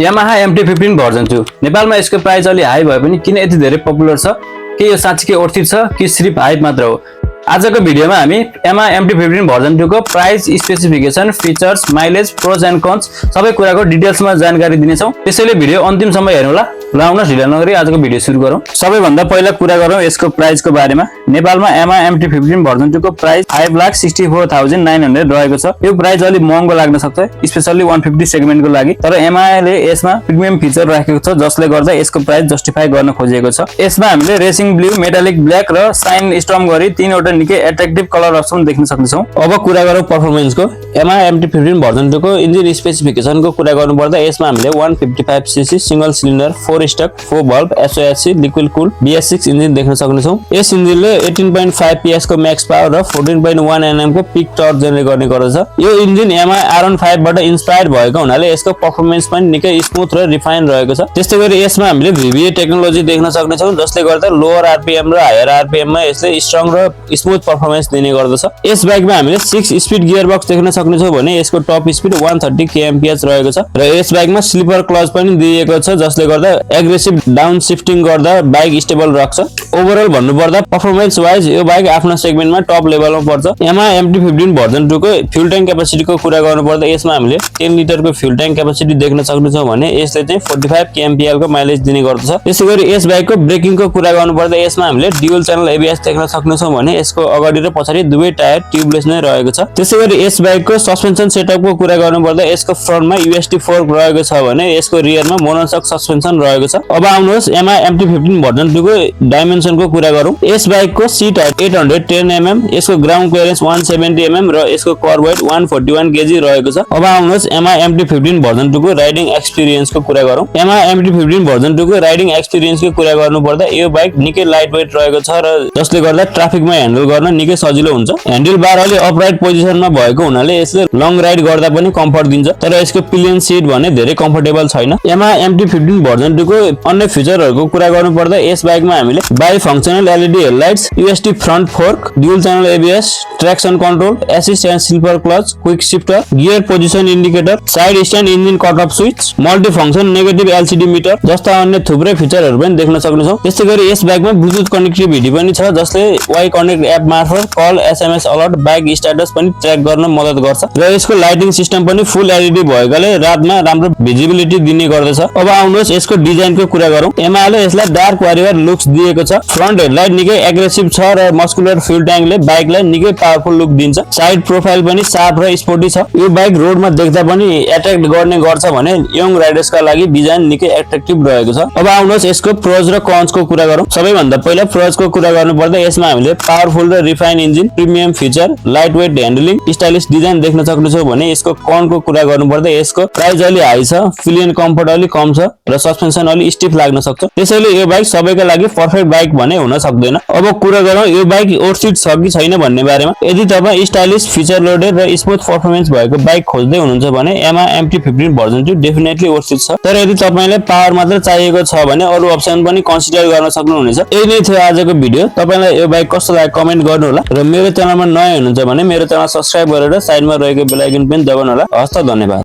Yamaha MT-15 version 2 नेपालमा यसको price अलि हाई भए पनि किन यति धेरै पपुलर छ? के यो साच्चै वर्थ छ कि सिर्फ हाइप मात्र हो? आजको भिडियोमा हामी यामाहा MT-15 भर्जन 2 को price, specification, features, mileage, pros and cons सबै कुराको डिटेल्समा जानकारी दिनेछौँ। त्यसैले भिडियो अन्तिमसम्म हेर्नुहोला। लाउन ढिला नगरी आजको भिडियो सुरु गरौँ। सबैभन्दा पहिला कुरा गरौँ यसको प्राइसको बारेमा। नेपालमा यामाहा MT-15 भर्जन 2 को प्राइस 5,64,900 रहेको छ। यो प्राइस अलि महँगो लाग्न सक्छ, स्पेशली 150 सेगमेन्टको लागि। तर यामाहाले यसमा प्रिमियम फिचर राखेको छ जसले गर्दा यसको प्राइस जस्टिफाई गर्न खोजिएको छ। यसमा हामीले रेसिङ ब्लू, मेटालिक ब्ल्याक र साइन स्टर्म गरी तीनवटा निकै एट्र्याक्टिभ कलर अप्सन देख्न सक्छौँ। अब कुरा गरौँ पर्फर्मेन्सको। यामाहा MT-15 भर्जन 2 को इन्जिन स्पेसिफिकेसनको कुरा गर्नुपर्दा यसमा हामीले 155 सीसी सिंगल सिलिन्डर 4 स्टक 4 बल्ब SOHC liquid cool BS6 engine देख्न सक्छौँ। यस इन्जिनले 18.5 PS को म्याक्स पावर र 14.1 Nm को पिक टर्क जेनेरेट गर्ने गर्दछ। यो इन्जिन यामाहा R15 बाट इन्स्पायर भएको हुनाले यसको पर्फर्मेन्स पनि निकै स्मुथ र रिफाइन रहेको छ। त्यस्तै गरी यसमा हामीले VVA टेक्नोलोजी देख्न सक्छौँ जसले गर्दा लोअर RPM र हायर RPM मा यसले स्ट्रङ र स्मुथ पर्फर्मेन्स दिने गर्दछ। यस बाइकमा हामीले 6 स्पिड गियर बक्स देख्न सक्छौँ भने यसको टप स्पिड 130 kmph रहेको छ र यस बाइकमा स्लिपर क्लच पनि दिएको छ जसले गर्दा एग्रेसिभ डाउन शिफ्टिङ गर्दा बाइक स्टेबल राख्छ। ओभरअल भन्नुपर्दा पर्फर्मेन्स वाइज यो बाइक आफ्नो सेगमेन्टमा टप लेभलमा पर्छ। यामाहा MT-15 भर्जन 2 को फ्युल ट्याङ्क क्यापेसिटीको कुरा गर्नुपर्दा यसमा हामीले 10 लिटरको फ्युल ट्याङ्क क्यापेसिटी देख्न सक्छौँ भने यसले चाहिँ 45 kmpl को माइलेज दिने गर्दछ। त्यसैगरी यस बाइकको ब्रेकिङको कुरा गर्नुपर्दा यसमा हामीले ड्युअल च्यानल ABS देख्न सक्छौँ भने यसको अगाडि र पछाडि दुवै टायर ट्युबलेस नै रहेको छ। त्यसैगरी यस बाइकको सस्पेन्सन सेटअपको कुरा गर्नुपर्दा यसको फ्रन्टमा UST फोर्क रहेको छ भने यसको रियरमा मोनोसक सस्पेन्सन रहेको छ। अब आउनुहोस् यामाहा MT-15 भर्जन 2 को डाइमेन्सनको कुरा गरौँ। यस बाइकको सीट हाइट 810 mm, यसको ग्राउन्ड क्लियरेन्स 170 mm र यसको कर वेट 141 kg रहेको छ। अब आउनुहोस् यामाहा MT-15 भर्जन 2 को राइडिङ एक्सपिरियन्सको कुरा गरौँ। यामाहा MT-15 भर्जन 2 को राइडिङ एक्सपिरियन्सको कुरा गर्नुपर्दा यो बाइक निकै लाइट वेट रहेको छ र जसले गर्दा ट्राफिकमा ह्यान्डल गर्न निकै सजिलो हुन्छ। ह्यान्डल बार अलि अपराइट पोजिसनमा भएको हुनाले यसले लङ राइड गर्दा पनि कम्फर्ट दिन्छ, तर यसको पिलियन सिट भने धेरै कम्फर्टेबल छैन। यामाहा MT-15 भर्जन 2 को अन्य फिचरहरूको कुरा गर्नुपर्दा यस बाइकमा हामीले bi functional LED headlights, UST front fork, dual channel ABS, traction control, assist and slipper clutch, quick shifter, gear position indicator, side stand engine cut off switch, multi function negative LCD meter जस्ता अन्य थुप्रै फिचरहरू पनि देख्न सक्छौँ। त्यसैगरी यस बाइकमा Bluetooth connectivity पनि छ जसले वाइ कनेक्ट एप मार्फत call, SMS alert, bike status पनि ट्र्याक गर्न मद्दत गर्छ र यसको लाइटिङ सिस्टम पनि फुल LED भएकाले रातमा राम्रो भिजिबिलिटी दिने गर्दछ। अब आउनुहोस् यसको डिजाइनको कुरा गरौँ। यामाहाले यसलाई डार्क वारियर लुक्स दिएको छ। फ्रन्ट हेडलाइट निकै एग्रेसिभ छ र मस्कुलर फ्युल ट्याङ्कले बाइकलाई निकै पावरफुल लुक दिन्छ। साइड प्रोफाइल पनि शार्प र स्पोर्टी छ। यो बाइक रोडमा देख्दा पनि एट्र्याक्ट गर्ने गर्छ भने यङ राइडर्सका लागि डिजाइन निकै एट्र्याक्टिभ रहेको छ। अब आउनुहोस् यसको प्रोज र कन्सको कुरा गरौँ। सबैभन्दा पहिला प्रोजको कुरा गर्नुपर्दा यसमा हामीले पावरफुल र refine engine, premium feature, light weight handling, stylish design देख्न सक्छौँ भने यसको कनको कुरा गर्नुपर्दा यसको प्राइस अलि हाई छ, फ्युल एन्ड कम्फर्ट अलि कम छ र सस्पेन्सन अलि स्टिफ लाग्न सक्छ। त्यसैले यो बाइक सबैका लागि पर्फेक्ट बाइक भने हुन सक्दैन। अब कुरा गरौँ यो बाइक ओभरसिट छ कि छैन भन्ने बारेमा। यदि तपाईँ स्टाइलिश, फिचर लोडेड र स्मुथ पर्फर्मेन्स भएको बाइक खोज्दै हुनुहुन्छ भने यामाहा MT-15 भर्जन 2 डेफिनेटली ओभरसिट छ। तर यदि तपाईलाई पावर मात्र चाहिएको छ भने अरु अप्सन पनि कन्सिडर गर्न सक्नुहुनेछ। यही नै थियो आजको भिडियो। तपाईलाई यो बाइक कस्तो लाग्यो कमेन्ट गर्नु होला र मेरो च्यानलमा नयाँ हुनुहुन्छ भने मेरो च्यानल सब्स्क्राइब गरेर साइडमा रहेको बेल आइकन पनि दबाउनु होला। हस्त धन्यवाद।